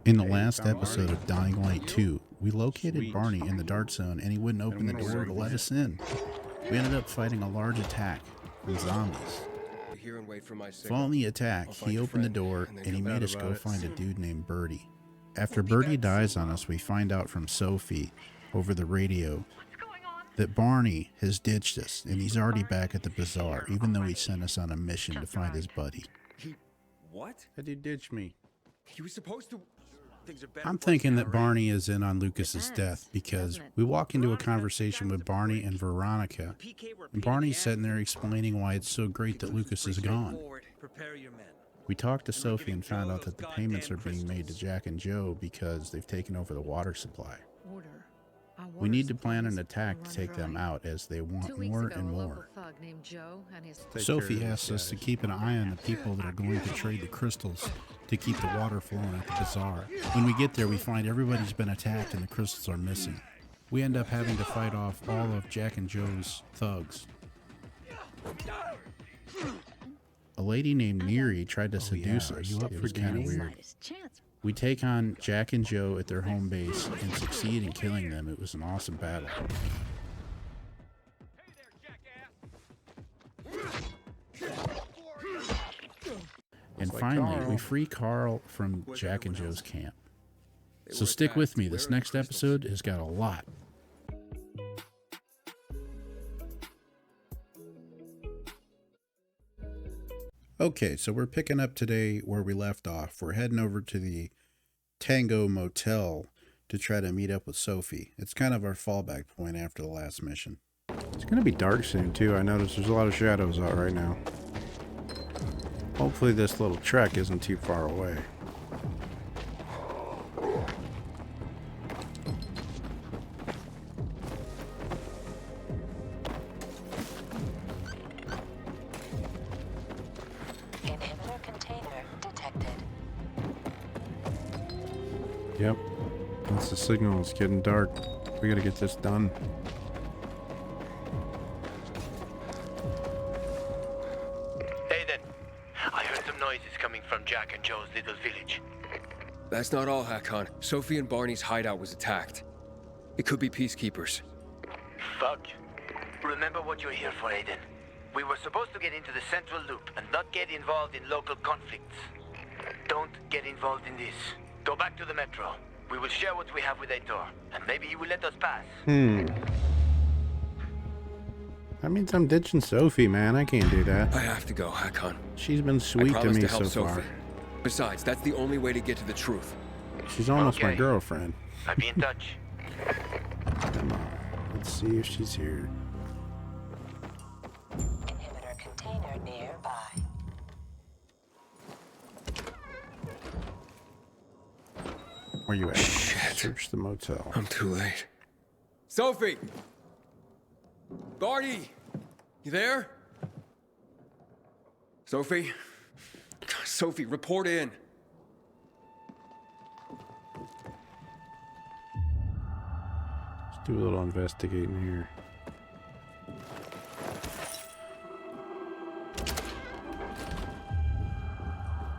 In the last episode of Dying Light 2, we located Barney in the Dart Zone and he wouldn't open the door to let us in. We ended up fighting a large attack from zombies. Following the attack, he opened the door and he made us go find a dude named Birdie. After Birdie dies on us, we find out from Sophie over the radio that Barney has ditched us and he's already back at the Bazaar, even though he sent us on a mission to find his buddy. What? How did you ditch me? He was supposed to... I'm thinking that Barney is in on Lucas's death because we walk into a conversation with Barney and Veronica, and Barney's sitting there explaining why it's so great that Lucas is gone. We talked to Sophie and found out that the payments are being made to Jack and Joe because they've taken over the water supply. We need to plan an attack to take them out as they want more and more. Sophie asks us to keep an eye on the people that are going to trade the crystals to keep the water flowing at the Bazaar. When we get there, we find everybody's been attacked and the crystals are missing. We end up having to fight off all of Jack and Joe's thugs. A lady named Neri tried to seduce us. It was kind of weird. We take on Jack and Joe at their home base and succeed in killing them. It was an awesome battle. And finally, we free Carl from Jack and Joe's camp. So stick with me. This next episode has got a lot. Okay, so we're picking up today where we left off. We're heading over to the Tango Motel to try to meet up with Sophie. It's kind of our fallback point after the last mission. It's going to be dark soon, too. I noticed there's a lot of shadows out right now. Hopefully this little trek isn't too far away. Yep, that's the signal. It's getting dark. We gotta get this done. Hey then, I heard some noises coming from Jack and Joe's little village. That's not all, Hakon. Sophie and Barney's hideout was attacked. It could be peacekeepers. Fuck. Remember what you're here for, Aiden. We were supposed to get into the central loop and not get involved in local conflicts. Don't get involved in this. Go back to the metro. We will share what we have with Aitor, and maybe he will let us pass. That means I'm ditching Sophie, man. I can't do that. I have to go, Hakon. She's been sweet to me so far. Besides, that's the only way to get to the truth. She's almost my girlfriend. I'll be in touch. Come on. Let's see if she's here. Inhibitor container nearby. Where you at? Shit. Search the motel. I'm too late. Sophie! Barney! You there? Sophie? Sophie, report in. Let's do a little investigating here.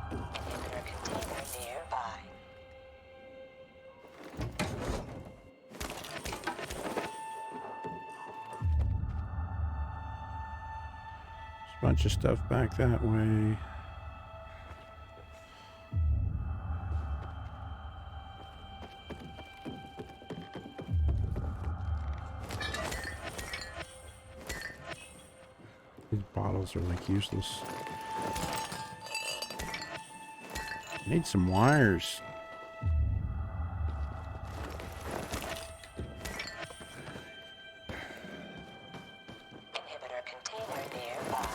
Inhibitor container nearby. There's a bunch of stuff back that way. These bottles are like useless. Need some wires. Inhibitor container nearby.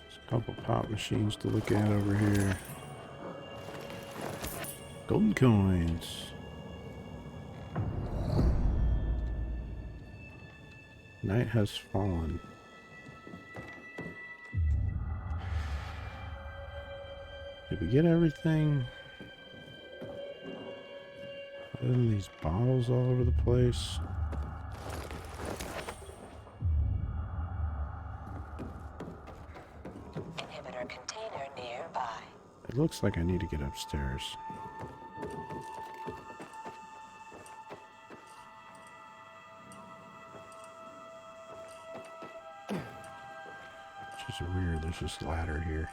There's a couple pop machines to look at over here. Golden coins. Night has fallen. Did we get everything? Other Putting these bottles all over the place. Inhibitor container nearby. It looks like I need to get upstairs. It's just weird. There's this ladder here.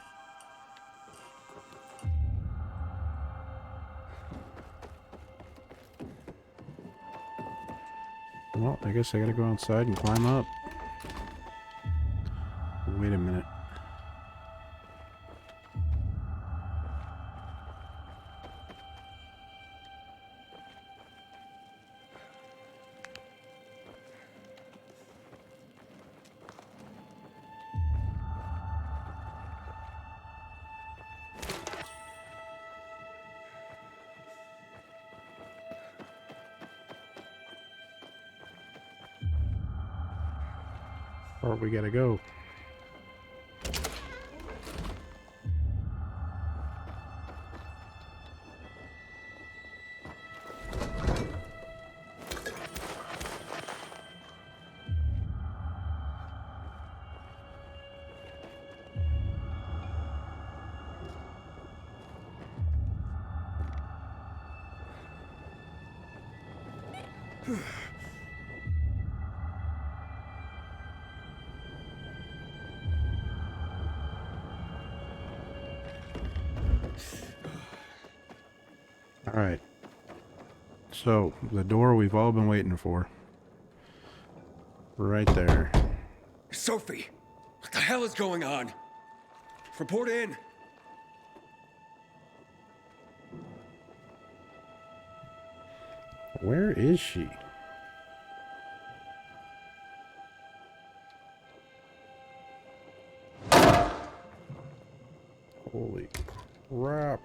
Well, I guess I gotta go outside and climb up. Wait a minute. Or we gotta go. Alright. So, the door we've all been waiting for. Right there. Sophie! What the hell is going on? Report in! Where is she? Holy crap.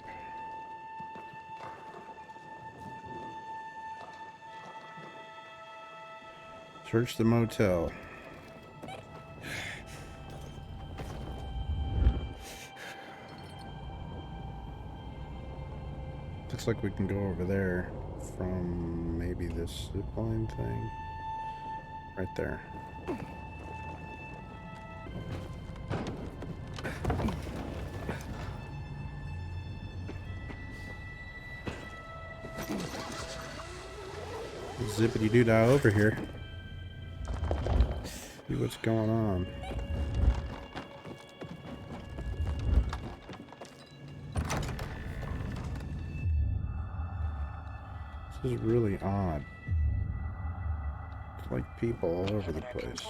Search the motel. Looks like we can go over there from maybe this zipline thing. Right there. Zippity doo dah over here. See what's going on. This is really odd. It's like people all over the place.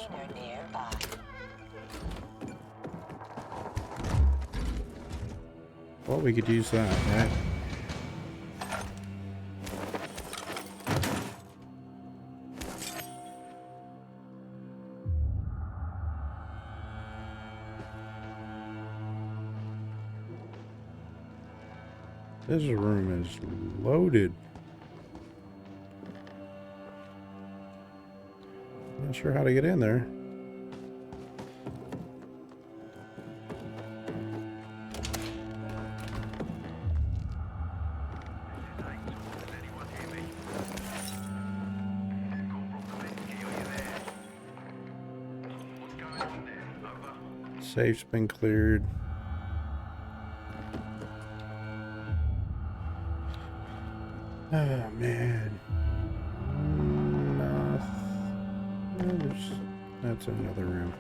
Well, we could use that, right? This room is loaded. Not sure how to get in there. Safe's been cleared. Oh man. That's another room.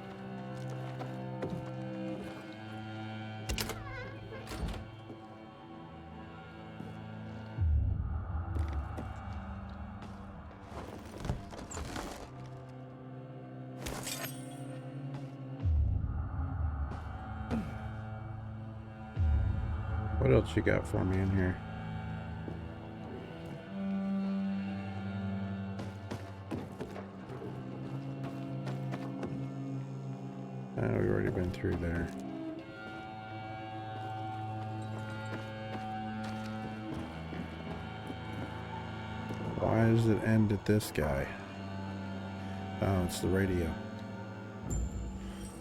What else you got for me in here? We've already been through there. Why does it end at this guy? Oh, it's the radio.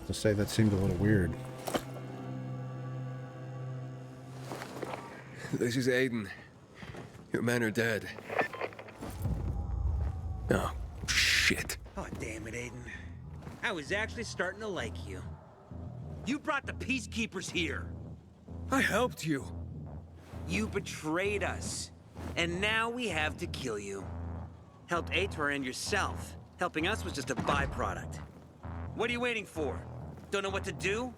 To say that seemed a little weird. This is Aiden. Your men are dead. Oh, shit. Oh, damn it, Aiden. I was actually starting to like you. You brought the Peacekeepers here. I helped you. You betrayed us. And now we have to kill you. Helped Aitor and yourself. Helping us was just a byproduct. What are you waiting for? Don't know what to do?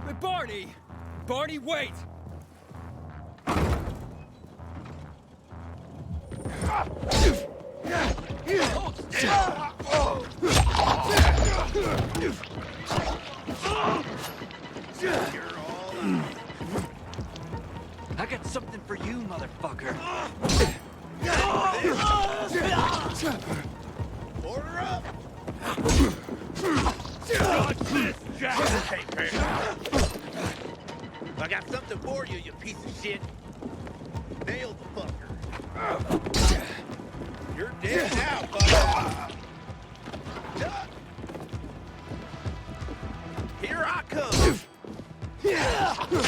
Hey, Barney! Barney, wait! I got something for you, motherfucker. Order up! I got something for you, you piece of shit. Nail the fucker. You're dead now, fucker. Here I come. You're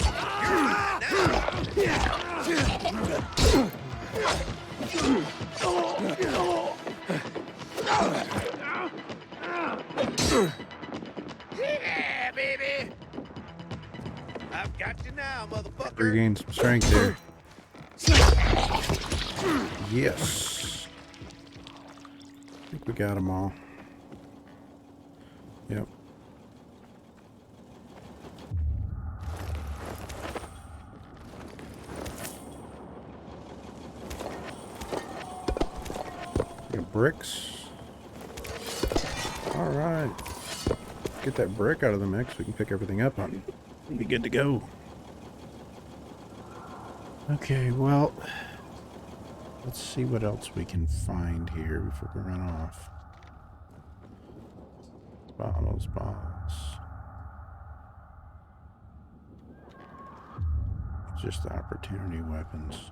mine now. Yeah, baby. I've got you now, motherfucker. Regain some strength there. Yes. I think we got them all. Yep. Get bricks. All right. Get that brick out of the mix. We can pick everything up on. Be good to go. Okay, well, let's see what else we can find here before we run off. Bottles. Just the opportunity weapons.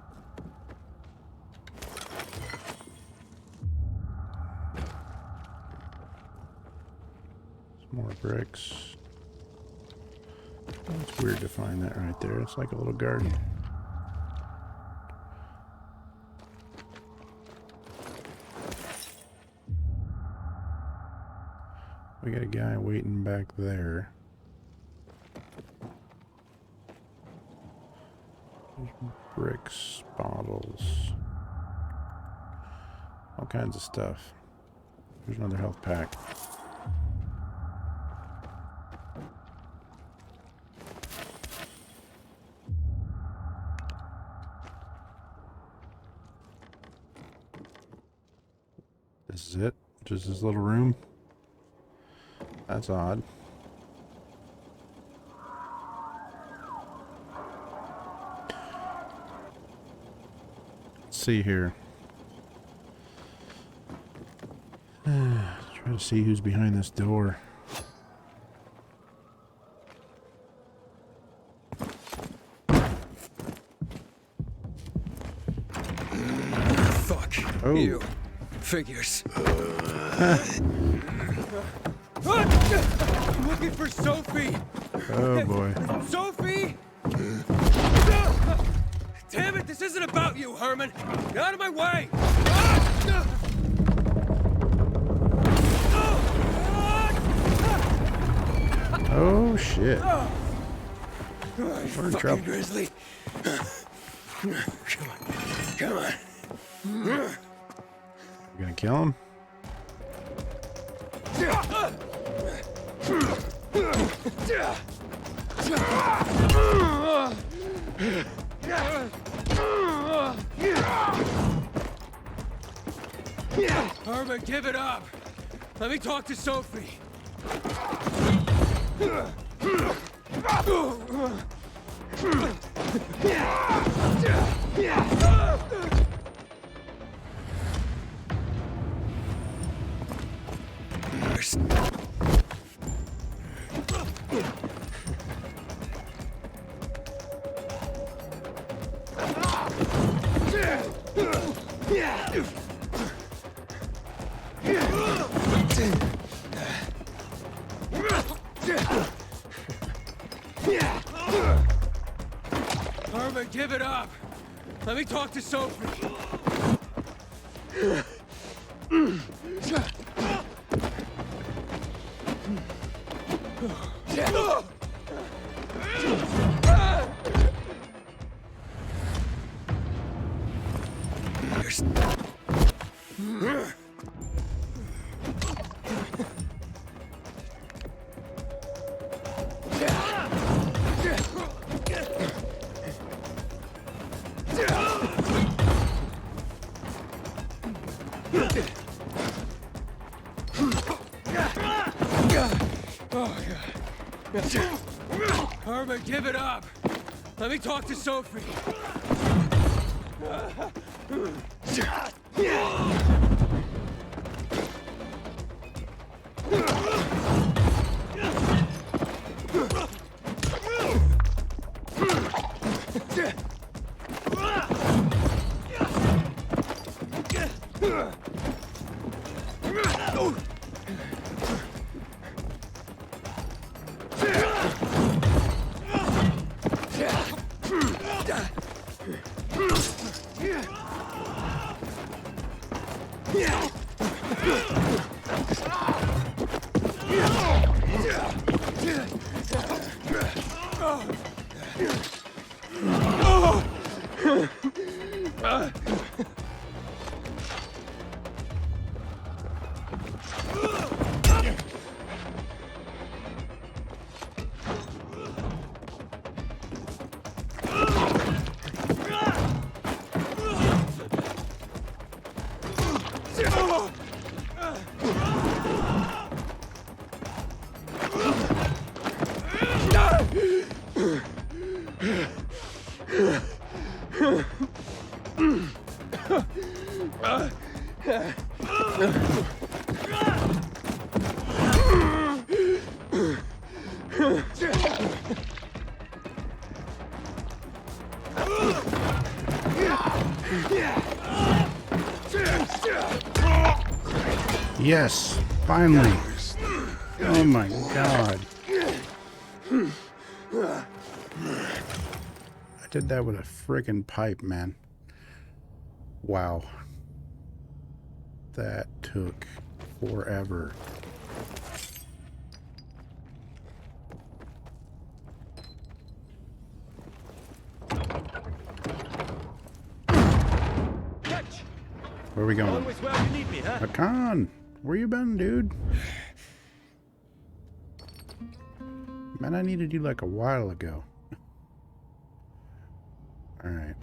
Some more bricks. It's weird to find that right there. It's like a little garden. We got a guy waiting back there. There's bricks, bottles, all kinds of stuff. There's another health pack. This is it? Just this little room? That's odd. Let's see here. Try to see who's behind this door. Fuck. Oh. You. Figures. I'm looking for Sophie! Oh boy. Sophie! Damn it, this isn't about you, Herman! Get out of my way! Oh shit. We're in fucking trouble. Grizzly. Come on. You gonna kill him? Herman, give it up. Let me talk to Sophie. Herman, give it up. Let me talk to Sophie. Hermann, give it up! Let me talk to Sophie! Yes, finally. Oh my god. I did that with a friggin' pipe, man. Wow. That took forever. Where are we going? Always where you need me, huh? Hakon, where you been, dude? Man, I needed you like a while ago. Alright.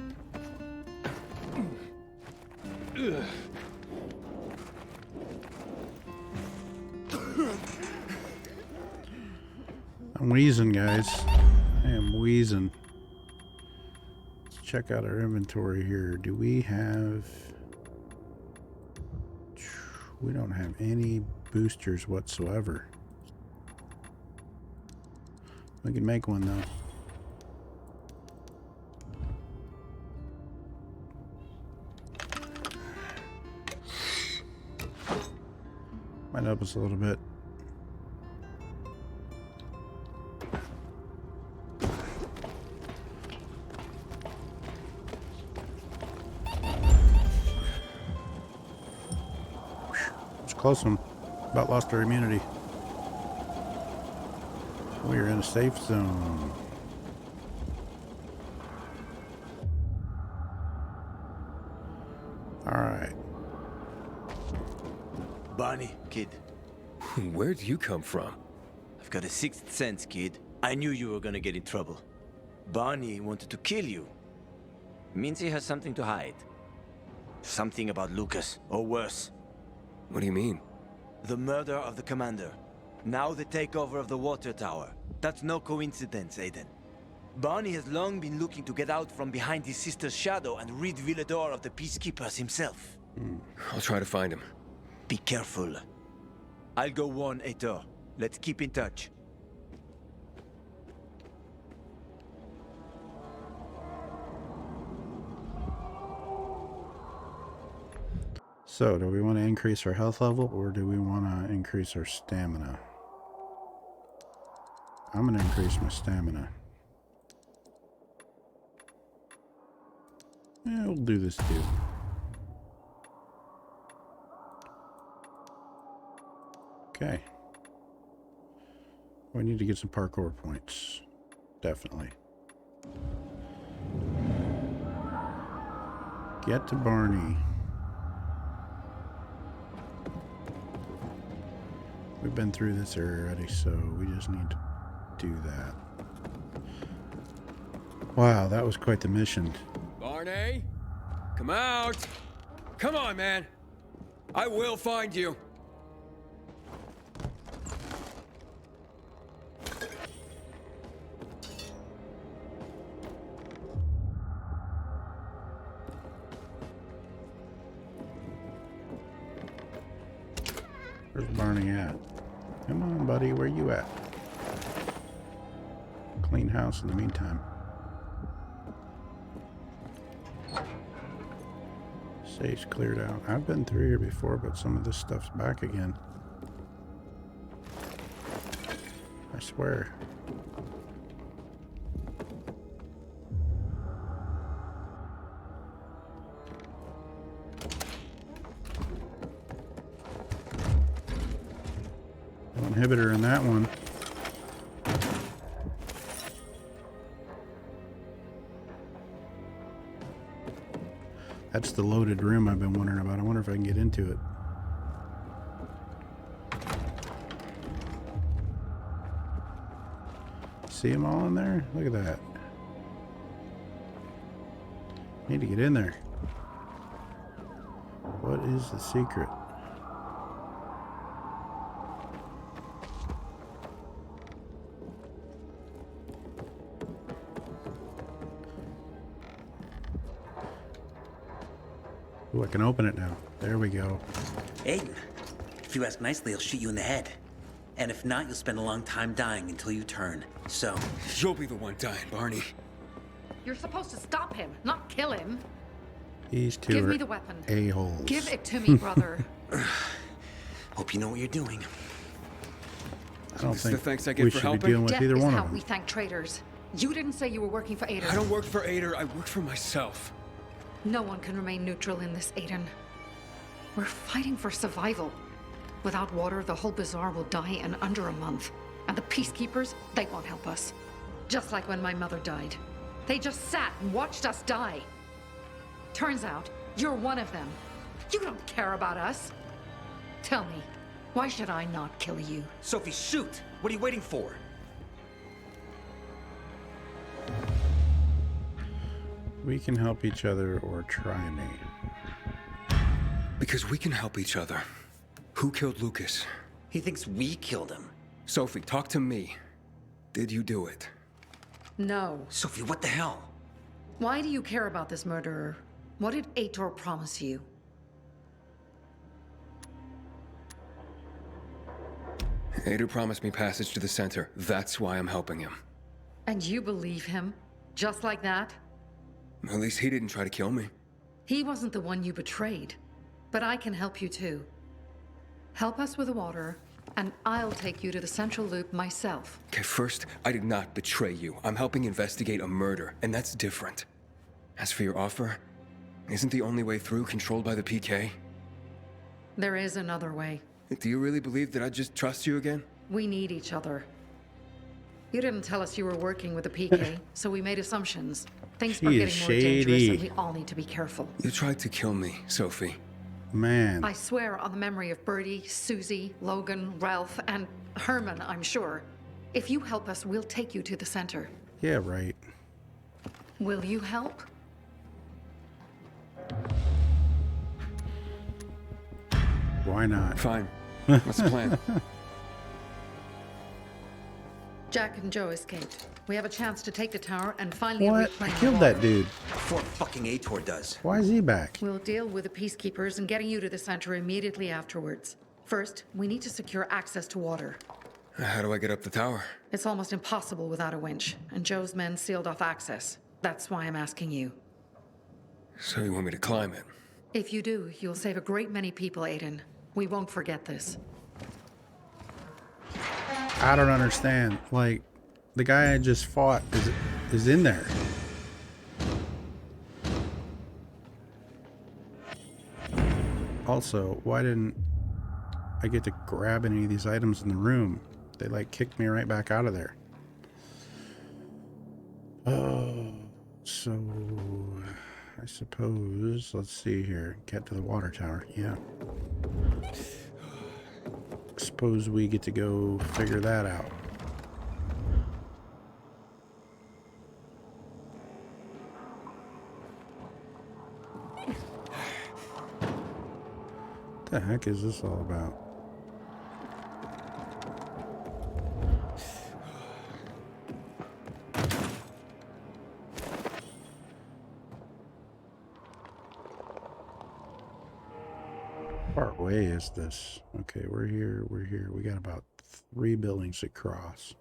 I'm wheezing, guys. I am wheezing. Let's check out our inventory here. Do we have... We don't have any boosters whatsoever. We can make one though. Might help us a little bit. Close one. About lost our immunity. We are in a safe zone. Alright. Barney, kid. Where'd you come from? I've got a sixth sense, kid. I knew you were gonna get in trouble. Barney wanted to kill you. Means he has something to hide. Something about Lucas, or worse. What do you mean? The murder of the commander. Now the takeover of the water tower. That's no coincidence, Aiden. Barney has long been looking to get out from behind his sister's shadow and rid Villador of the peacekeepers himself. I'll try to find him. Be careful. I'll go warn Aitor. Let's keep in touch. So, do we want to increase our health level or do we want to increase our stamina? I'm going to increase my stamina. Yeah, we'll do this too. Okay. We need to get some parkour points. Definitely. Get to Barney. We've been through this area already, so we just need to do that. Wow, that was quite the mission. Barney? Come out! Come on, man! I will find you! Where's Barney at? Come on, buddy, where you at? Clean house in the meantime. Safe's cleared out. I've been through here before, but some of this stuff's back again. I swear. No inhibitor in that one. That's the loaded room I've been wondering about. I wonder if I can get into it. See them all in there? Look at that. Need to get in there. What is the secret? Ooh, I can open it now. There we go. Aiden, if you ask nicely, I'll shoot you in the head. And if not, you'll spend a long time dying until you turn. So... You'll be the one dying, Barney. You're supposed to stop him, not kill him. These two Give are me the weapon. a-holes. Give it to me, brother. hope you know what you're doing. I don't This is the think thanks I we get for should be helping? dealing with Death either is one how of them. we thank traitors. You didn't say you were working for Aitor. I don't work for Aitor, I work for myself. No one can remain neutral in this, Aiden. We're fighting for survival. Without water, the whole Bazaar will die in under a month. And the peacekeepers, they won't help us. Just like when my mother died. They just sat and watched us die. Turns out, you're one of them. You don't care about us. Tell me, why should I not kill you? Sophie, shoot! What are you waiting for? We can help each other or try me. Because we can help each other. Who killed Lucas? He thinks we killed him. Sophie, talk to me. Did you do it? No. Sophie, what the hell? Why do you care about this murderer? What did Aitor promise you? Aitor promised me passage to the center. That's why I'm helping him. And you believe him? Just like that? At least he didn't try to kill me. He wasn't the one you betrayed. But I can help you too. Help us with the water, and I'll take you to the central loop myself. Okay, first, I did not betray you. I'm helping investigate a murder, and that's different. As for your offer, isn't the only way through controlled by the PK? There is another way. Do you really believe that I just trust you again? We need each other. You didn't tell us you were working with the PK, so we made assumptions. Things are She getting is more dangerous, shady. and we all need to be careful. You tried to kill me, Sophie. Man. I swear on the memory of Birdie, Susie, Logan, Ralph, and Hermann, I'm sure. If you help us, we'll take you to the center. Yeah, right. Will you help? Why not? Fine. What's the plan? Jack and Joe escaped. We have a chance to take the tower and finally What? I reclaim the killed water. that dude. Before fucking Aitor does. Why is he back? We'll deal with the peacekeepers and getting you to the center immediately afterwards. First, we need to secure access to water. How do I get up the tower? It's almost impossible without a winch, and Joe's men sealed off access. That's why I'm asking you. So you want me to climb it? If you do, you'll save a great many people, Aiden. We won't forget this. I don't understand. Like, the guy I just fought is in there. Also, why didn't I get to grab any of these items in the room. They like kicked me right back out of there. Oh, so I suppose, let's see here. Get to the water tower. Yeah. Suppose we get to go figure that out. What the heck is this all about? Far away is this? Okay, we're here, we're here. We got about 3 buildings to cross.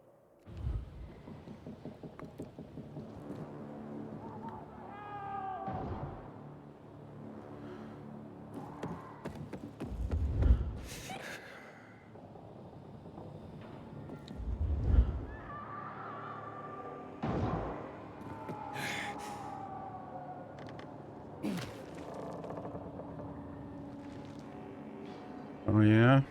Oh yeah?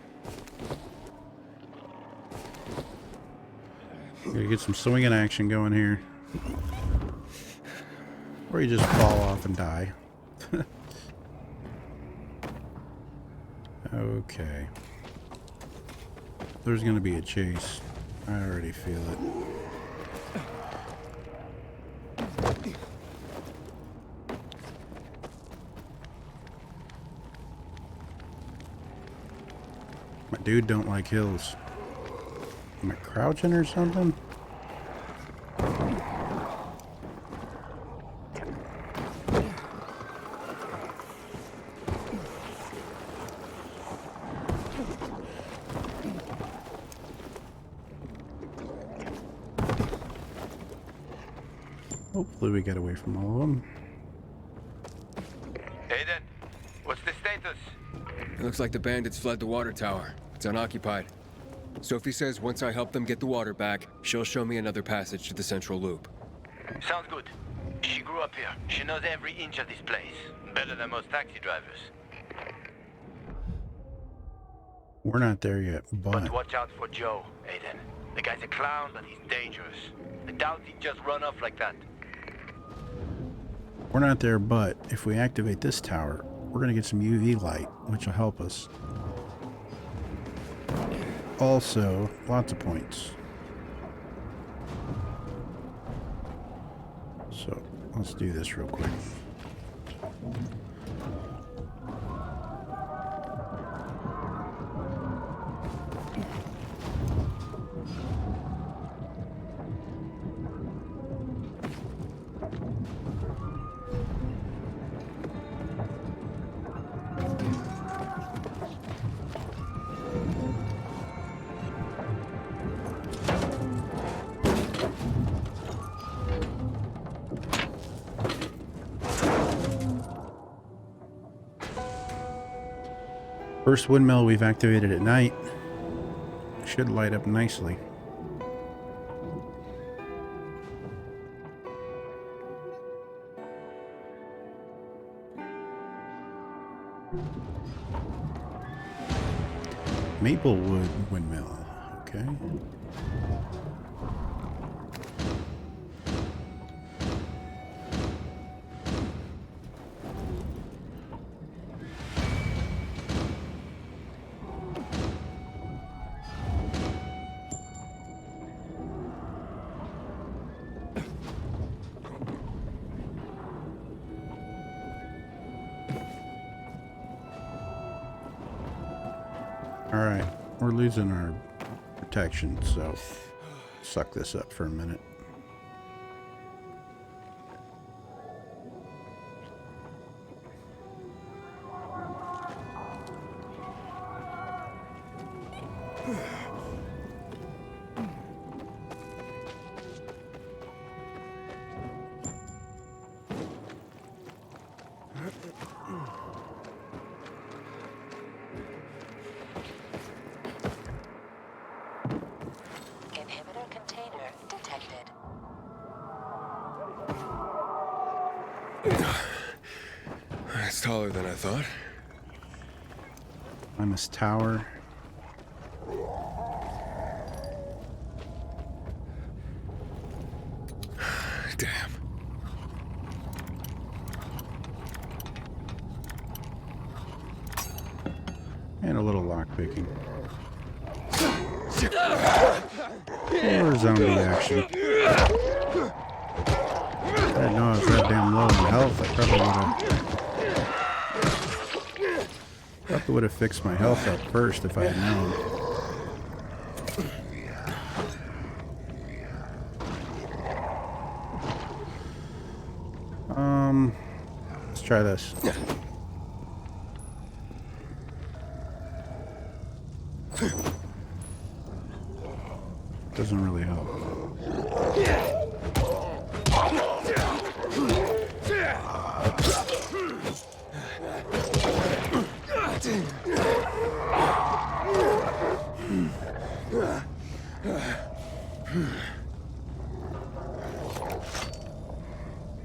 Gotta get some swinging action going here. Or you just fall off and die. Okay. There's gonna be a chase. I already feel it. My dude don't like hills. Am I crouching or something? Hopefully we get away from all of them. Aiden, what's the status? It looks like the bandits fled the water tower. It's unoccupied. Sophie says once I help them get the water back, she'll show me another passage to the central loop. Sounds good. She grew up here. She knows every inch of this place. Better than most taxi drivers. We're not there yet, But watch out for Joe, Aiden. The guy's a clown, but he's dangerous. I doubt he'd just run off like that. we're not there, but if we activate this tower, we're gonna get some UV light, which will help us. Also, lots of points. So, let's do this real quick. First windmill we've activated at night. Should light up nicely. Maplewood windmill. Okay. Alright, we're losing our protection, so suck this up for a minute. Inhibitor container detected. It's taller than I thought. Climb this tower. And a little lockpicking. Or zombie action. I didn't know I was that damn low in health. I probably would have fixed my health up first if I had known. Let's try this. Doesn't really help.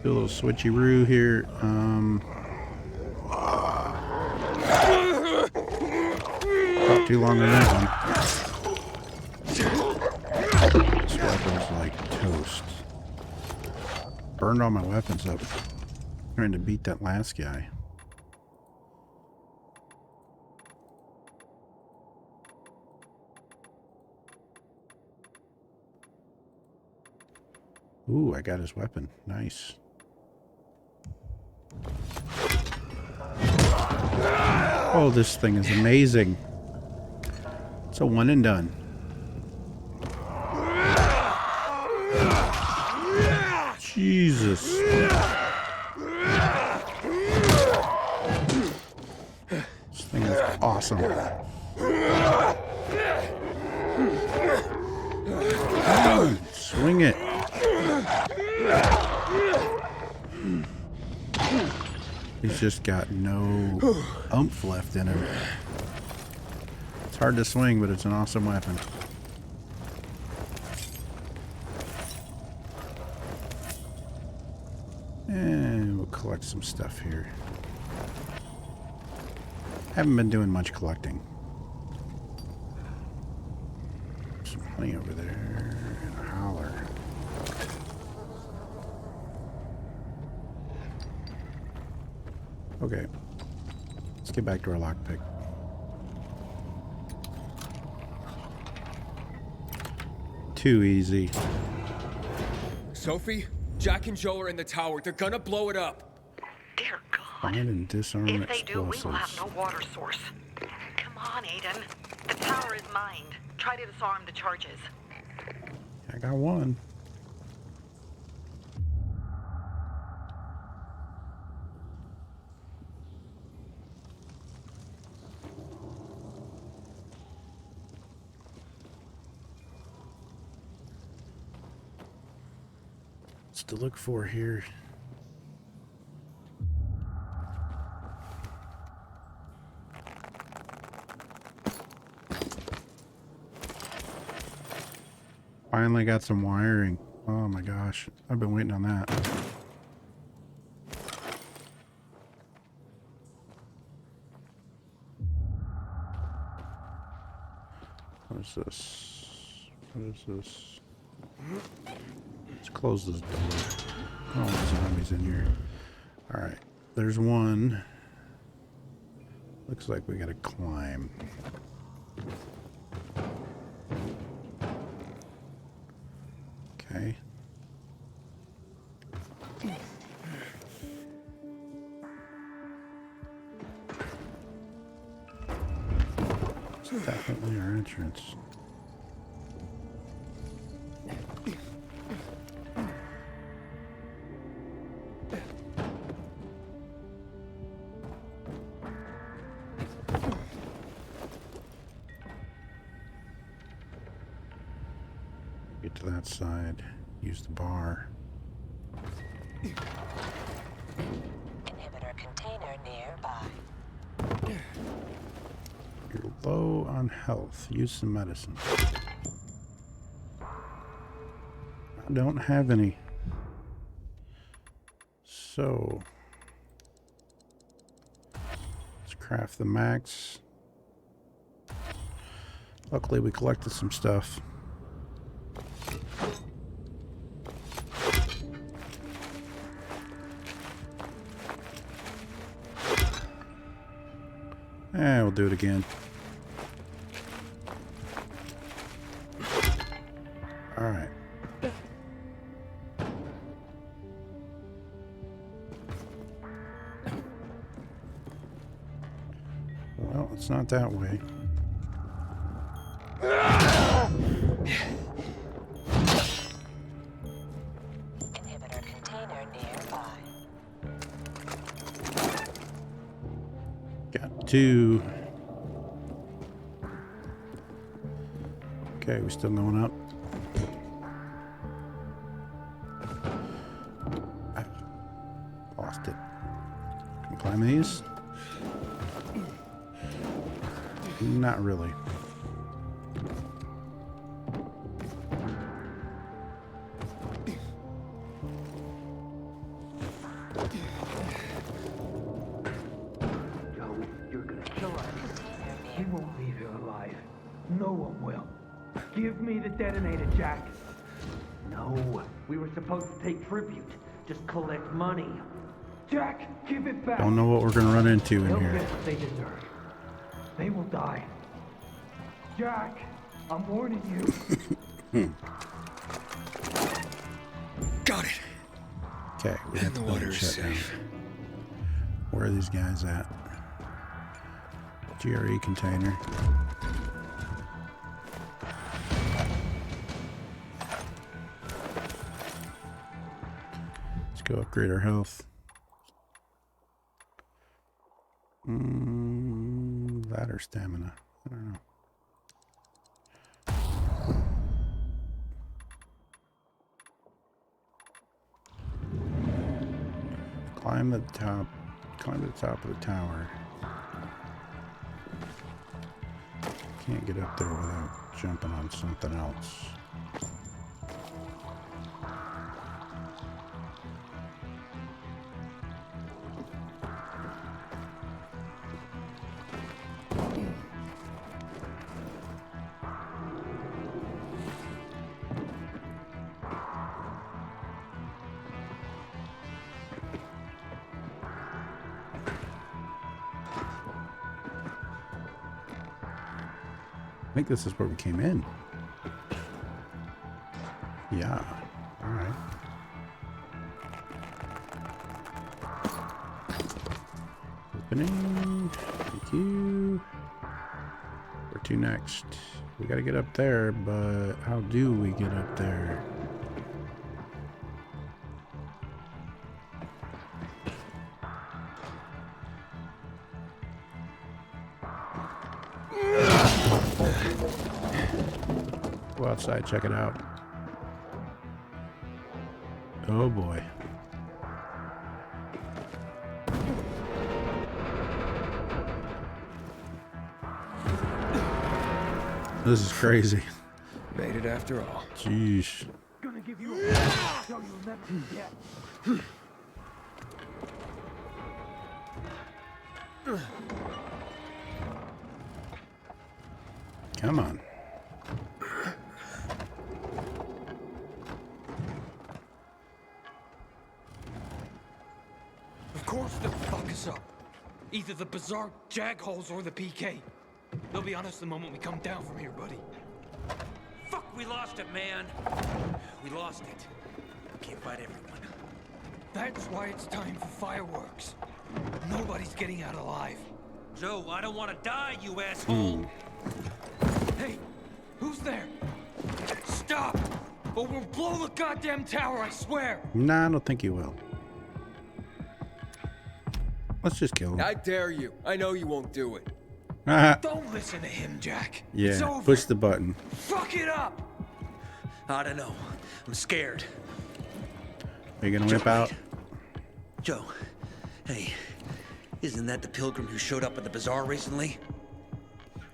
Do a little switcheroo here. Not too long on that one. This weapon's like toast. Burned all my weapons up trying to beat that last guy. Ooh, I got his weapon. Nice. Oh, this thing is amazing. It's a one and done. Jesus. This thing is awesome. Swing it. He's just got no oomph left in him. It's hard to swing, but it's an awesome weapon. And we'll collect some stuff here. Haven't been doing much collecting. Some honey over there and a howler. Okay, let's get back to our lockpick. Too easy. Sophie, Jack and Joe are in the tower. They're gonna blow it up. Dear God. Find and disarm If they do, we explosives. will have no water source. Come on, Aiden. The tower is mined. Try to disarm the charges. I got one. What's to look for here? Finally got some wiring. Oh my gosh. I've been waiting on that. What is this? What is this? Let's close this door. Oh, there's zombies in here. Alright. There's one. Looks like we gotta climb. Okay. It's definitely our entrance. Get to that side. Use the bar. Inhibitor container nearby. You're low on health. Use some medicine. I don't have any. So let's craft the max. Luckily we collected some stuff. We'll do it again. All right. Well, it's not that way. Inhibitor container nearby. Got 2. Okay, we still going up? I lost it. Can we climb these? Not really. He won't leave here alive. No one will. Give me the detonator, Jack. No, we were supposed to take tribute. Just collect money. Jack, give it back. Don't know what we're gonna run into in They'll here. get what they deserve. They will die. Jack, I'm warning you. Got it. Okay, we And got the the water building is shut down. safe. Where are these guys at? GRE container. Let's go upgrade our health. That or stamina. I don't know. Climb the top. Climb to the top of the tower. Can't get up there without jumping on something else. I think this is where we came in. Yeah. All right. Opening. Thank you. Where to next? We gotta get up there, but how do we get up there? Go outside, check it out. Oh boy. This is crazy. Made it after all. Jeez. Gonna give you a show you'll never forget. Come on. Of course they'll fuck us up. Either the Bazaar jagholes or the PK. They'll be on us the moment we come down from here, buddy. Fuck, we lost it, man. We lost it. We can't fight everyone. That's why it's time for fireworks. Nobody's getting out alive. Joe, I don't want to die, you asshole. Hey, who's there? Stop! Or we'll blow the goddamn tower, I swear! Nah, I don't think you will. Let's just kill him. I dare you. I know you won't do it. Don't listen to him, Jack. It's Yeah, over. push the button. Fuck it up! I don't know. I'm scared. Are you gonna whip out? Joe, hey, isn't that the pilgrim who showed up at the bazaar recently?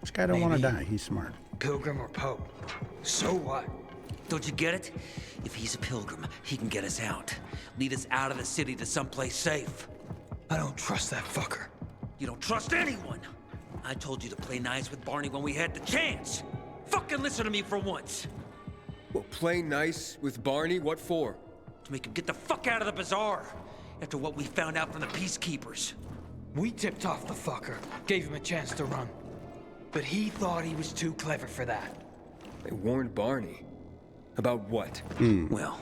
This guy don't want to Maybe. die. He's smart. Pilgrim or Pope. So what? Don't you get it? If he's a pilgrim, he can get us out. Lead us out of the city to someplace safe. I don't trust that fucker. You don't trust anyone. I told you to play nice with Barney when we had the chance. Fucking listen to me for once. Well, play nice with Barney? What for? To make him get the fuck out of the bazaar. After what we found out from the peacekeepers. We tipped off the fucker, gave him a chance to run. But he thought he was too clever for that. They warned Barney. About what? Well,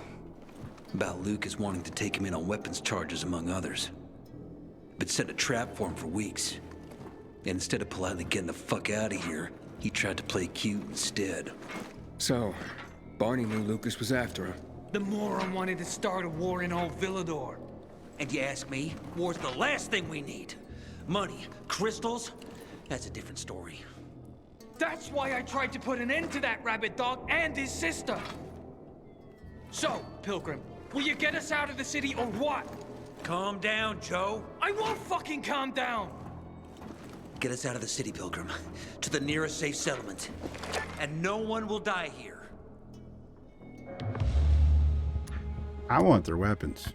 about Lucas wanting to take him in on weapons charges, among others. But set a trap for him for weeks. And instead of politely getting the fuck out of here, he tried to play cute instead. So, Barney knew Lucas was after him. The moron wanted to start a war in old Villador. And you ask me, war's the last thing we need. Money, crystals, that's a different story. That's why I tried to put an end to that rabbit dog and his sister. So, Pilgrim, will you get us out of the city or what? Calm down, Joe. I won't fucking calm down! Get us out of the city, Pilgrim. To the nearest safe settlement. And no one will die here. I want their weapons.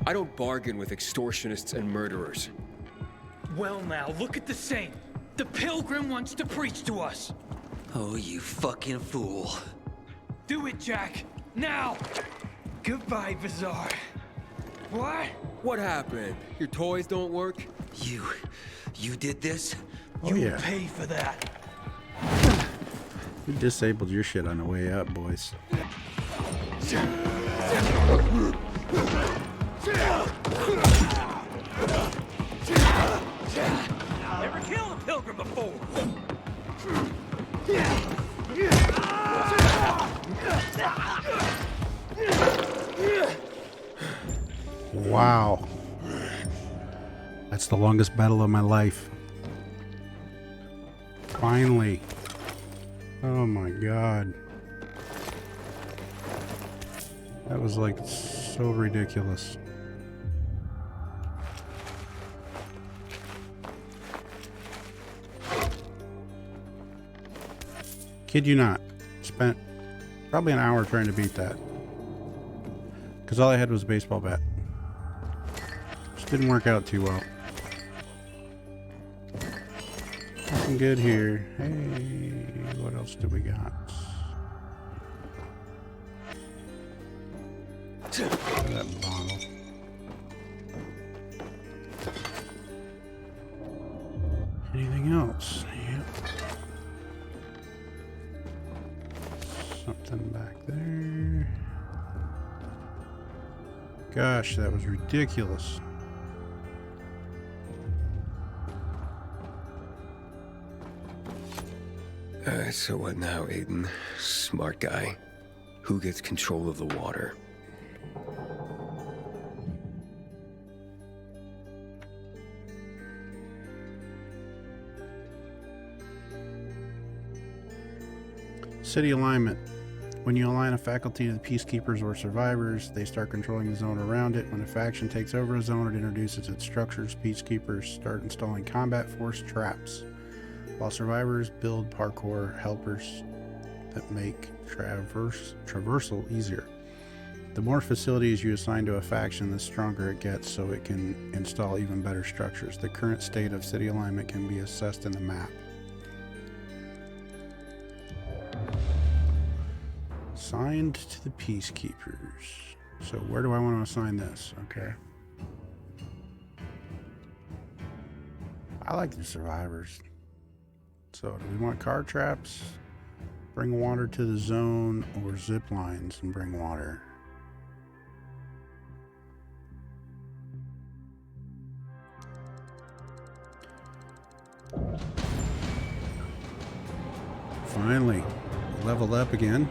I don't bargain with extortionists and murderers. Well now, look at the same. The Pilgrim wants to preach to us. Oh, you fucking fool. Do it, Jack. Now! Goodbye, Bazaar. What? What happened? Your toys don't work? You did this? Oh, yeah. Pay for that. You disabled your shit on the way up, boys. Never killed a Pilgrim before! Wow. That's the longest battle of my life. Finally. Oh my god. That was like so ridiculous. Kid you not. Spent probably an hour trying to beat that. Because all I had was a baseball bat. Just didn't work out too well. Nothing good here. Hey, what else do we got? That bottle. Anything else? Yep. Something back there. Gosh, that was ridiculous. So what now, Aiden? Smart guy. Who gets control of the water? City alignment. When you align a faculty to the peacekeepers or survivors, they start controlling the zone around it. When a faction takes over a zone, it introduces its structures. Peacekeepers start installing combat force traps, while survivors build parkour helpers that make traversal easier. The more facilities you assign to a faction, the stronger it gets, so it can install even better structures. The current state of city alignment can be assessed in the map. Assigned to the peacekeepers. So where do I want to assign this? Okay. I like the survivors. So do we want car traps? Bring water to the zone, or zip lines and bring water? Finally, leveled up again.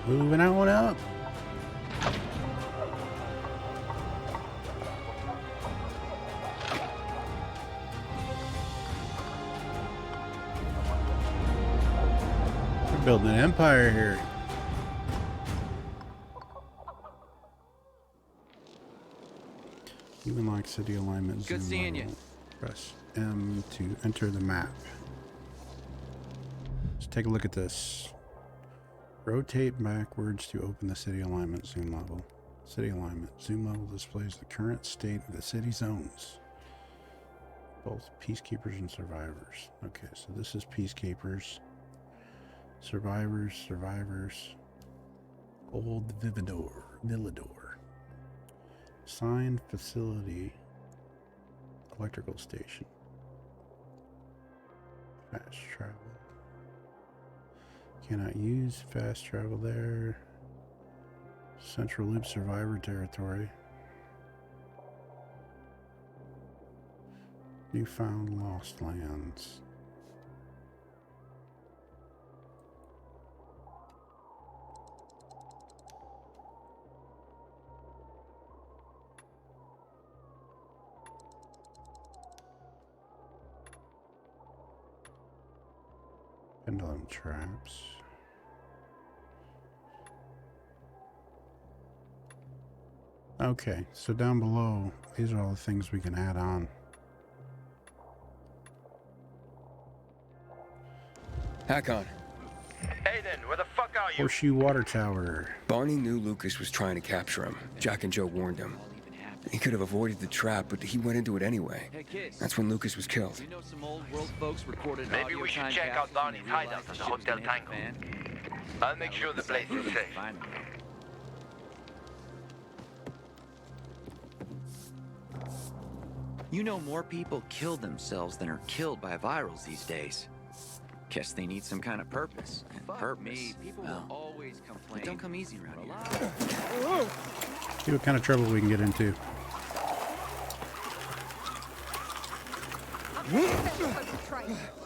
Moving on up. We're building an empire here. Even like city alignment. Good seeing you. Press M to enter the map. Let's take a look at this. Rotate backwards to open the city alignment zoom level. City alignment. Zoom level displays the current state of the city zones. Both peacekeepers and survivors. Okay, so this is peacekeepers. Survivors. Old Villador. Signed facility. Electrical station. Fast travel. Cannot use fast travel there. Central Loop survivor territory. Newfound lost lands. Pendulum traps. Okay, so down below, these are all the things we can add on. Hakon. Aiden, where the fuck are you? Horseshoe Water Tower. Barney knew Lucas was trying to capture him. Jack and Joe warned him. He could have avoided the trap, but he went into it anyway. That's when Lucas was killed. You know some old world folks recorded Maybe we should check out Barney's hideout at the Hotel Tango. I'll make sure the place is safe. You know more people kill themselves than are killed by virals these days. Guess they need some kind of purpose. And purpose, me, people will always complain. Don't come easy around here. See what kind of trouble we can get into.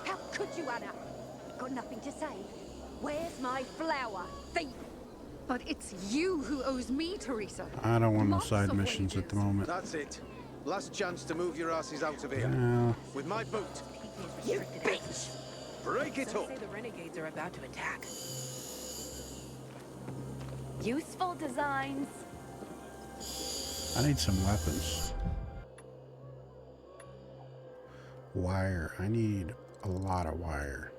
How could you, Anna? Got nothing to say. Where's my flower? Thief! But it's you who owes me, Teresa. I don't want no side missions at the moment. That's it. Last chance to move your asses out of here. Yeah. With my boot. You bitch! Break it up! Say the renegades are about to attack. Useful designs. I need some weapons. Wire. I need a lot of wire.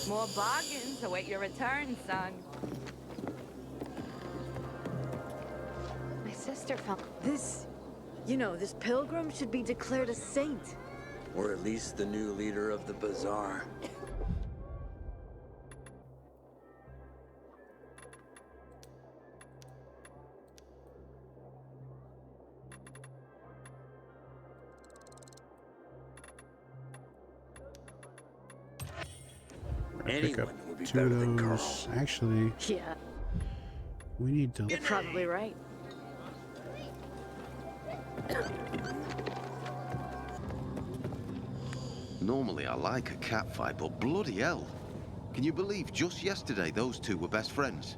More bargains await your return, son. My sister found this. You know, this pilgrim should be declared a saint. Or at least the new leader of the Bazaar. Pick up two of those. Actually, Yeah, we need to. you're probably right. Normally I like a cat fight, but bloody hell. Can you believe just yesterday those two were best friends?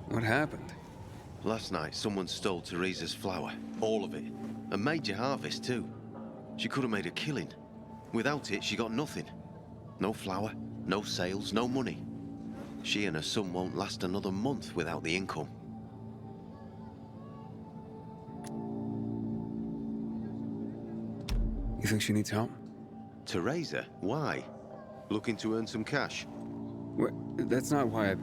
What happened? Last night someone stole Teresa's flour. All of it. A major harvest too. She could have made a killing. Without it, she got nothing. No flour, no sales, no money. She and her son won't last another month without the income. You think she needs help? Teresa? Why? Looking to earn some cash? What? That's not why I...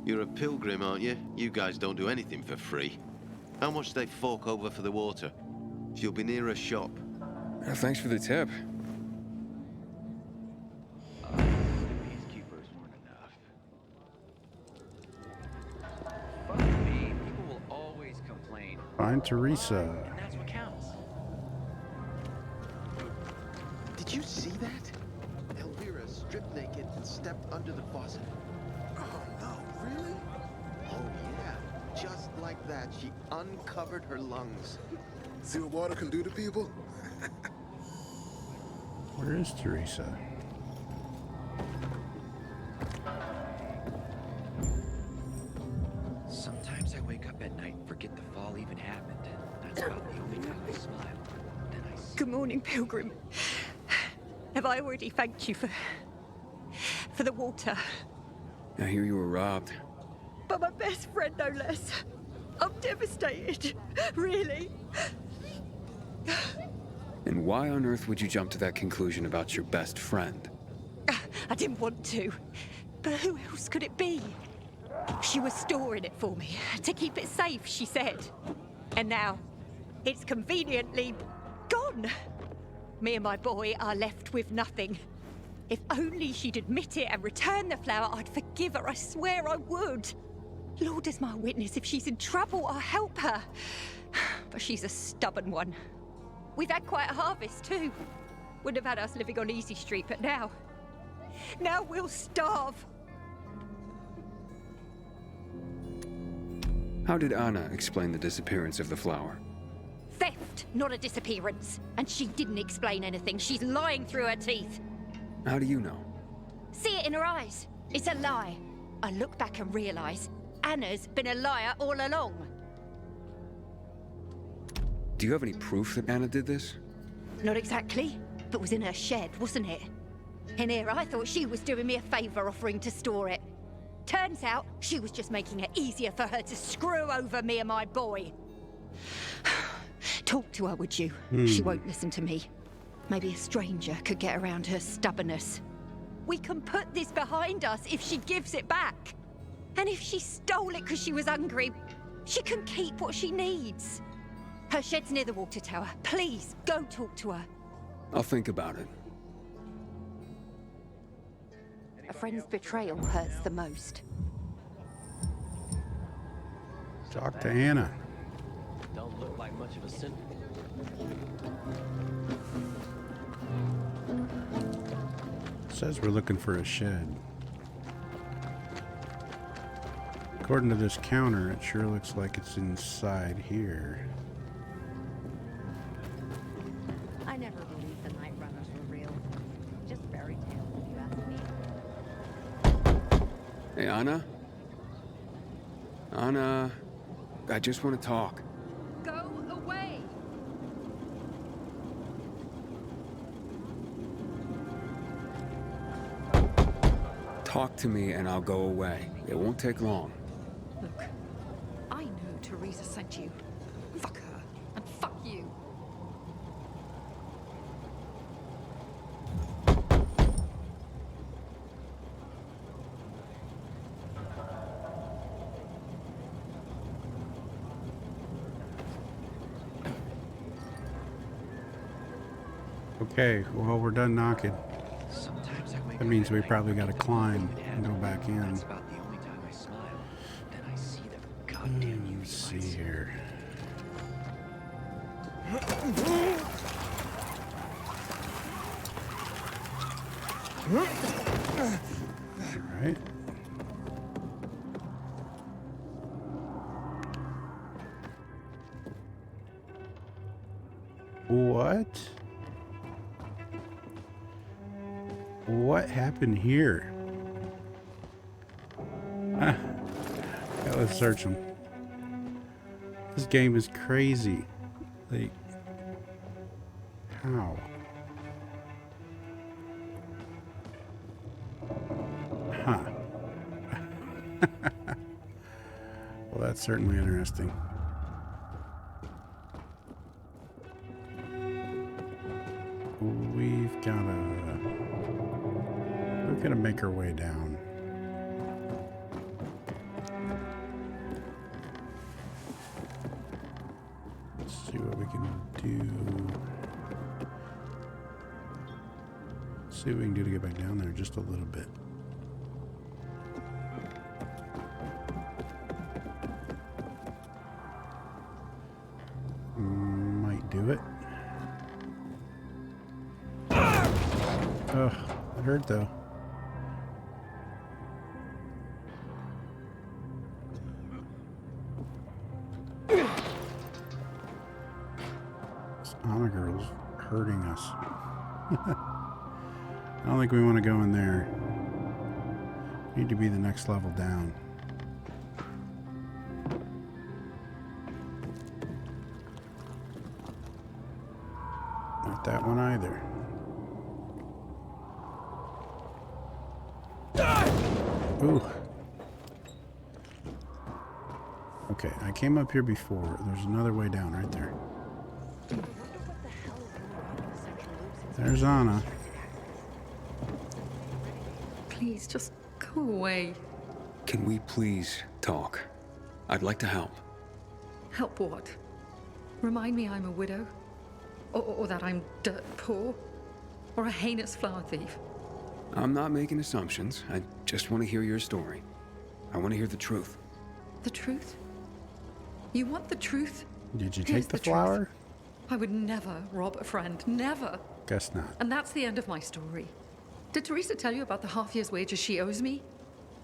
You're a pilgrim, aren't you? You guys don't do anything for free. How much do they fork over for the water? She'll be near a shop. Thanks for the tip. Peacekeepers weren't enough. Fuck me, people will always complain. Find Teresa. And that's what counts. Did you see that? Elvira stripped naked and stepped under the faucet. Oh no, really? Oh yeah, just like that, she uncovered her lungs. See what water can do to people? Where is Teresa? Sometimes I wake up at night and forget the fall even happened. That's about the only time I smile. Then I see. Good morning, Pilgrim. Have I already thanked you for the water? I hear you were robbed. But my best friend, no less. I'm devastated. Really. And why on earth would you jump to that conclusion about your best friend? I didn't want to. But who else could it be? She was storing it for me, to keep it safe, she said. And now, it's conveniently gone. Me and my boy are left with nothing. If only she'd admit it and return the flower, I'd forgive her, I swear I would. Lord is my witness, if she's in trouble, I'll help her. But she's a stubborn one. We've had quite a harvest, too. Wouldn't have had us living on Easy Street, but now we'll starve. How did Anna explain the disappearance of the flower? Theft, not a disappearance. And she didn't explain anything. She's lying through her teeth. How do you know? See it in her eyes. It's a lie. I look back and realize Anna's been a liar all along. Do you have any proof that Anna did this? Not exactly, but was in her shed, wasn't it? And here I thought she was doing me a favor offering to store it. Turns out she was just making it easier for her to screw over me and my boy. Talk to her, would you? She won't listen to me. Maybe a stranger could get around her stubbornness. We can put this behind us if she gives it back. And if she stole it because she was hungry, she can keep what she needs. Her shed's near the water tower. Please, go talk to her. I'll think about it. A friend's betrayal hurts the most. Talk to Anna. Don't look like much of a sin. Says we're looking for a shed. According to this counter, it sure looks like it's inside here. I never believed the night runners were real. Just fairy tales, if you ask me. Hey, Anna? Anna, I just want to talk. Go away! Talk to me and I'll go away. It won't take long. Look, I knew Teresa sent you. Fuck her, and fuck you. Okay, well, we're done knocking. That means we probably got to climb and go back in. That's about the only time I smile. Then I see the goddamn Let's see here. All right. What? What happened here? Ah, yeah, let's search them. This game is crazy. Like, how? Huh. Well, that's certainly interesting. We've got to make our way down. Let's see what we can do. See what we can do to get back down there just a little bit. Might do it. Ugh, it hurt though. This Anna girl's hurting us. I don't think we want to go in there. Need to be the next level down. Not that one either. Ooh. Okay, I came up here before. There's another way down right there. There's Anna. Please, just go away. Can we please talk? I'd like to help. Help what? Remind me I'm a widow? Or that I'm dirt poor? Or a heinous flower thief? I'm not making assumptions. I just want to hear your story. I want to hear the truth. The truth? You want the truth? Did you Here's take the truth. flower? I would never rob a friend. Never. Guess not. And that's the end of my story. Did Teresa tell you about the half year's wages she owes me?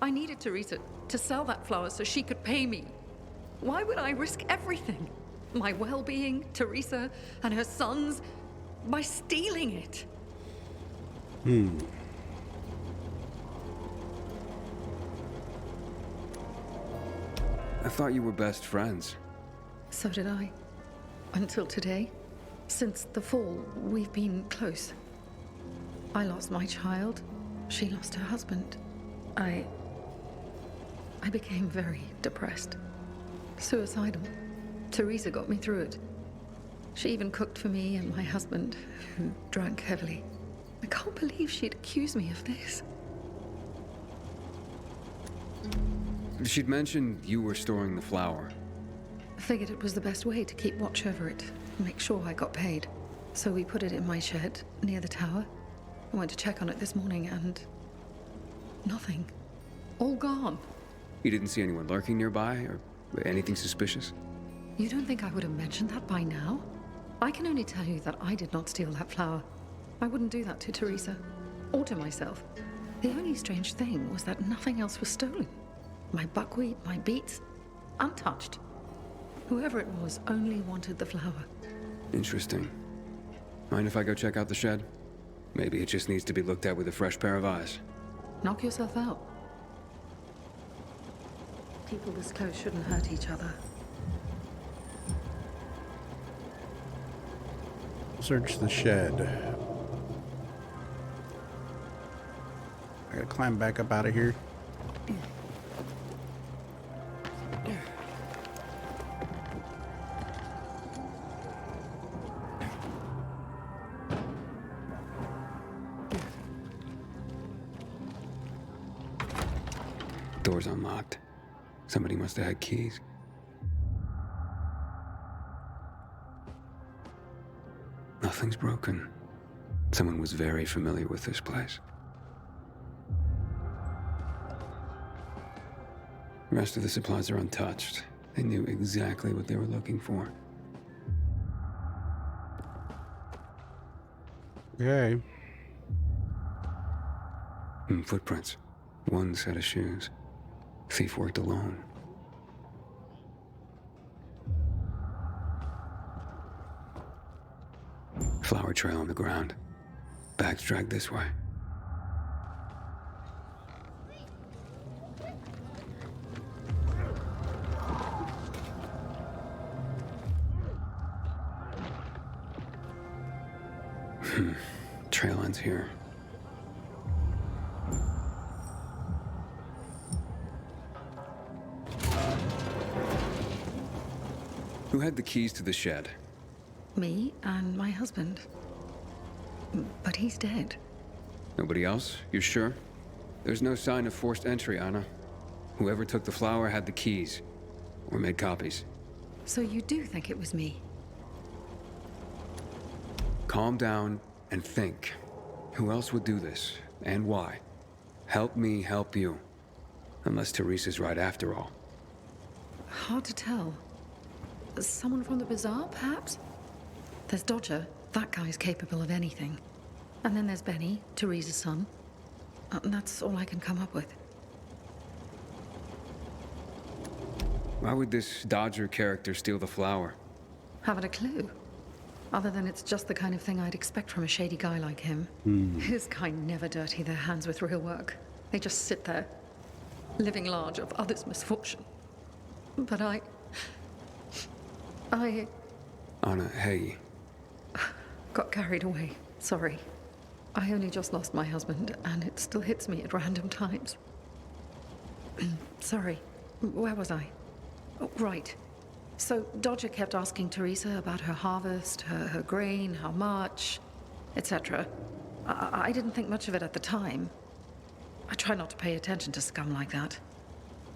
I needed Teresa to sell that flower so she could pay me. Why would I risk everything? My well-being, Teresa, and her sons, by stealing it? I thought you were best friends. So did I. Until today. Since the fall, we've been close. I lost my child. She lost her husband. I became very depressed. Suicidal. Teresa got me through it. She even cooked for me and my husband, who drank heavily. I can't believe she'd accuse me of this. She'd mentioned you were storing the flower. I figured it was the best way to keep watch over it, make sure I got paid. So we put it in my shed near the tower. I went to check on it this morning and nothing. All gone. You didn't see anyone lurking nearby or anything suspicious? You don't think I would have mentioned that by now? I can only tell you that I did not steal that flower. I wouldn't do that to Teresa, or to myself. The only strange thing was that nothing else was stolen. My buckwheat, my beets, untouched. Whoever it was only wanted the flower. Interesting. Mind if I go check out the shed? Maybe it just needs to be looked at with a fresh pair of eyes. Knock yourself out. People this close shouldn't hurt each other. Search the shed. I gotta climb back up out of here. Door's unlocked. Somebody must have had keys. Nothing's broken. Someone was very familiar with this place. The rest of the supplies are untouched. They knew exactly what they were looking for. Okay. Footprints. One set of shoes. Thief worked alone. Flower trail on the ground. Bags dragged this way. Trail ends here. Who had the keys to the shed? Me and my husband. But he's dead. Nobody else? You sure? There's no sign of forced entry, Anna. Whoever took the flower had the keys. Or made copies. So you do think it was me? Calm down and think. Who else would do this? And why? Help me help you. Unless Teresa's right after all. Hard to tell. Someone from the Bazaar, perhaps? There's Dodger. That guy's capable of anything. And then there's Benny, Teresa's son. That's all I can come up with. Why would this Dodger character steal the flower? Haven't a clue. Other than it's just the kind of thing I'd expect from a shady guy like him. His kind never dirty their hands with real work. They just sit there, living large of others' misfortune. But I... Anna, hey. Got carried away. Sorry. I only just lost my husband, and it still hits me at random times. Sorry. Where was I? Oh, right. So Dodger kept asking Teresa about her harvest, her grain, how much, etc. I didn't think much of it at the time. I try not to pay attention to scum like that.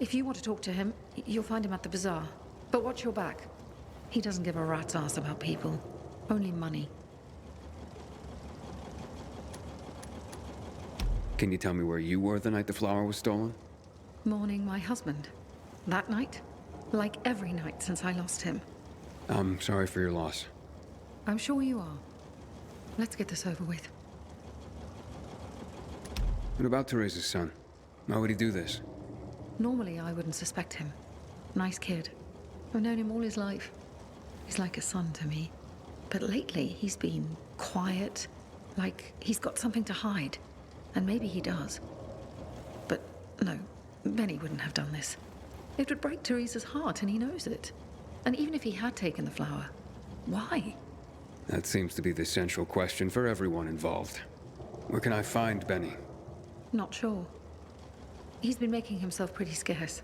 If you want to talk to him, you'll find him at the Bazaar. But watch your back. He doesn't give a rat's ass about people. Only money. Can you tell me where you were the night the flower was stolen? Mourning my husband. That night? Like every night since I lost him. I'm sorry for your loss. I'm sure you are. Let's get this over with. What about Teresa's son? Why would he do this? Normally, I wouldn't suspect him. Nice kid. I've known him all his life. He's like a son to me. But lately, he's been quiet, like he's got something to hide. And maybe he does. But no, Benny wouldn't have done this. It would break Teresa's heart, and he knows it. And even if he had taken the flower, why? That seems to be the central question for everyone involved. Where can I find Benny? Not sure. He's been making himself pretty scarce.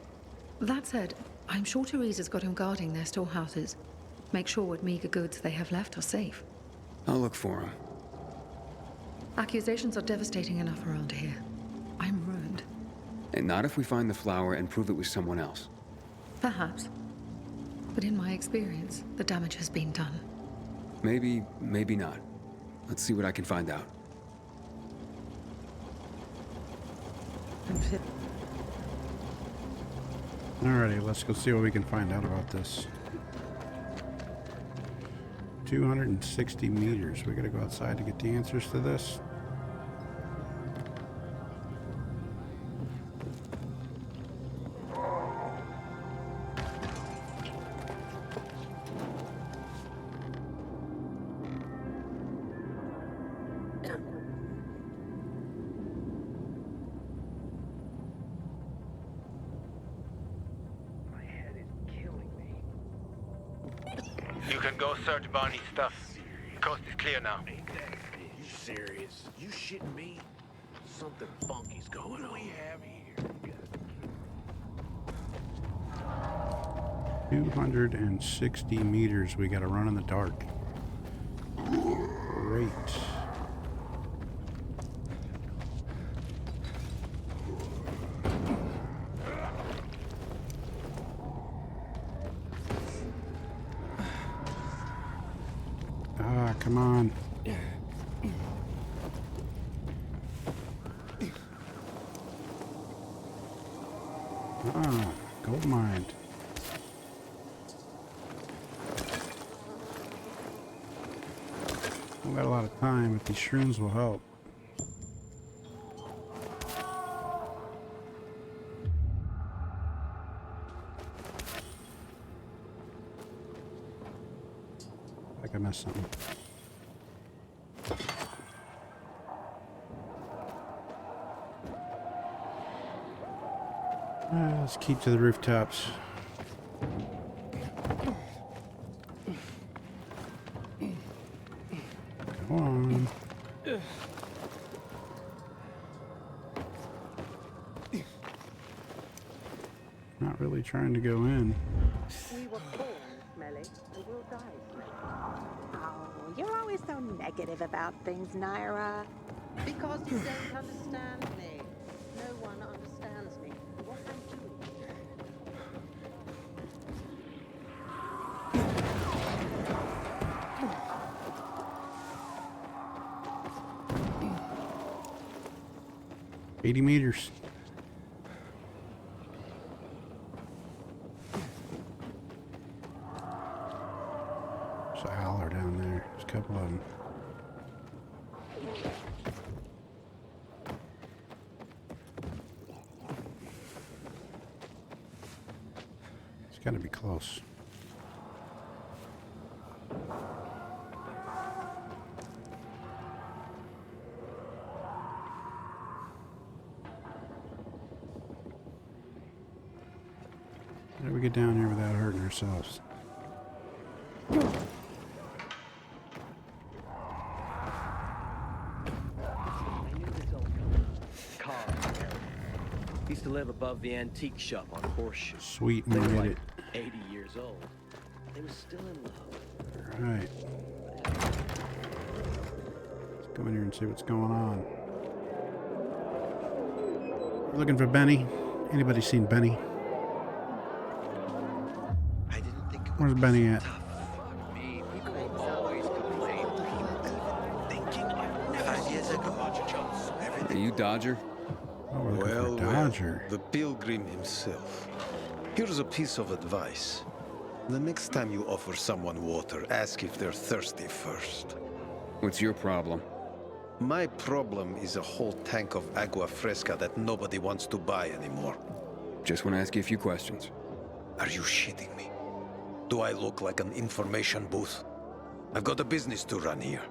That said, I'm sure Teresa's got him guarding their storehouses. Make sure what meager goods they have left are safe. I'll look for him. Accusations are devastating enough around here. I'm ruined. And not if we find the flower and prove it was someone else. Perhaps. But in my experience, the damage has been done. Maybe, maybe not. Let's see what I can find out. Alrighty, let's go see what we can find out about this. 260 meters. We gotta go outside to get the answers to this. You can go search Barney's stuff. Coast is clear now. You serious? You shitting me? Something funky's going on. What do we have here? 260 meters. We gotta run in the dark. Great. Ah, come on. Ah, gold mine. Don't got a lot of time, but these shrooms will help. Like I missed something. Let's keep to the rooftops. Come on. Not really trying to go in. We were born smelly and we'll die smelly. Oh, you're always so negative about things, Naira. Because you don't understand me. No one understands me. What I do. $80 meters. There's a howler down there. There's a couple of them. It's got to be close. How do we get down here without hurting ourselves? Used to live above the antique shop on Horseshoe. Sweet, we They were made like it. 80 years old. They were still in love. Alright. Let's go in here and see what's going on. We're looking for Benny. Anybody seen Benny? Where's Benny at? Are you Dodger? Oh, we're looking for Well, Dodger. the pilgrim himself. Here's a piece of advice. The next time you offer someone water, ask if they're thirsty first. What's your problem? My problem is a whole tank of agua fresca that nobody wants to buy anymore. Just want to ask you a few questions. Are you shitting me? Do I look like an information booth? I've got a business to run here.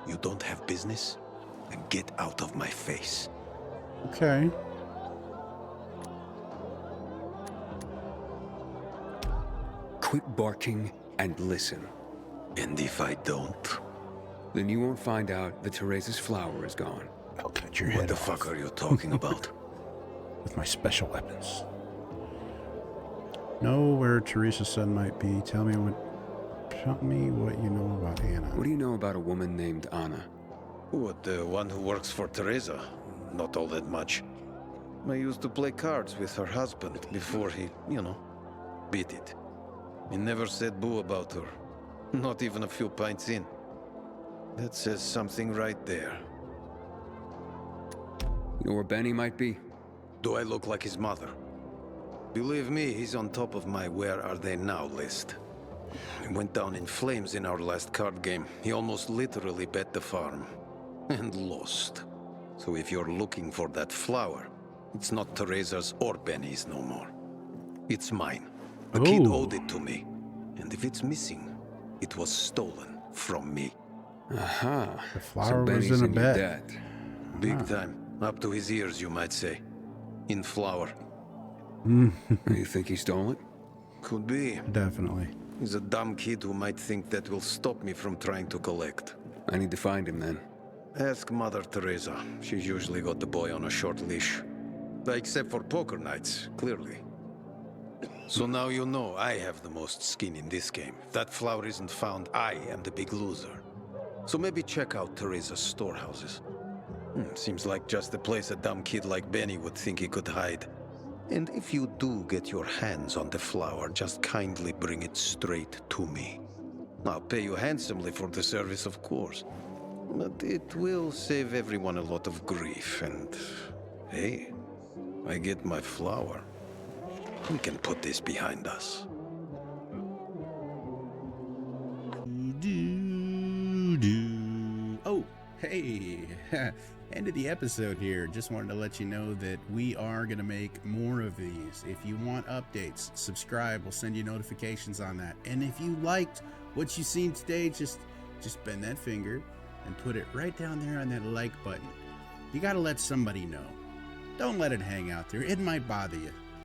You don't have business? Then get out of my face. Okay. Quit barking and listen. And if I don't? Then you won't find out that Teresa's flower is gone. I'll cut your head What the off fuck are you talking about? with my special weapons. Know where Teresa's son might be. Tell me what you know about Anna. What do you know about a woman named Anna? What, the one who works for Teresa? Not all that much. I used to play cards with her husband before he, beat it. He never said boo about her. Not even a few pints in. That says something right there. You know where Benny might be? Do I look like his mother? Believe me, he's on top of my where are they now list. He went down in flames in our last card game. He almost literally bet the farm. And lost. So if you're looking for that flower, it's not Teresa's or Benny's no more. It's mine. The kid owed it to me. And if it's missing, it was stolen from me. Aha. The flower was in a bet. Debt. Big time. Up to his ears, you might say. In flour. You think he stole it? Could be. Definitely. He's a dumb kid who might think that will stop me from trying to collect. I need to find him then. Ask Mother Teresa. She's usually got the boy on a short leash. Except for poker nights, clearly. So now you know I have the most skin in this game. If that flower isn't found, I am the big loser. So maybe check out Teresa's storehouses. Seems like just a place a dumb kid like Benny would think he could hide. And if you do get your hands on the flower, just kindly bring it straight to me. I'll pay you handsomely for the service, of course. But it will save everyone a lot of grief, and hey, I get my flower. We can put this behind us. Oh, hey. End of the episode here. Just wanted to let you know that we are going to make more of these. If you want updates, subscribe. We'll send you notifications on that. And if you liked what you seen today, just bend that finger and put it right down there on that like button. You got to let somebody know. Don't let it hang out there. It might bother you.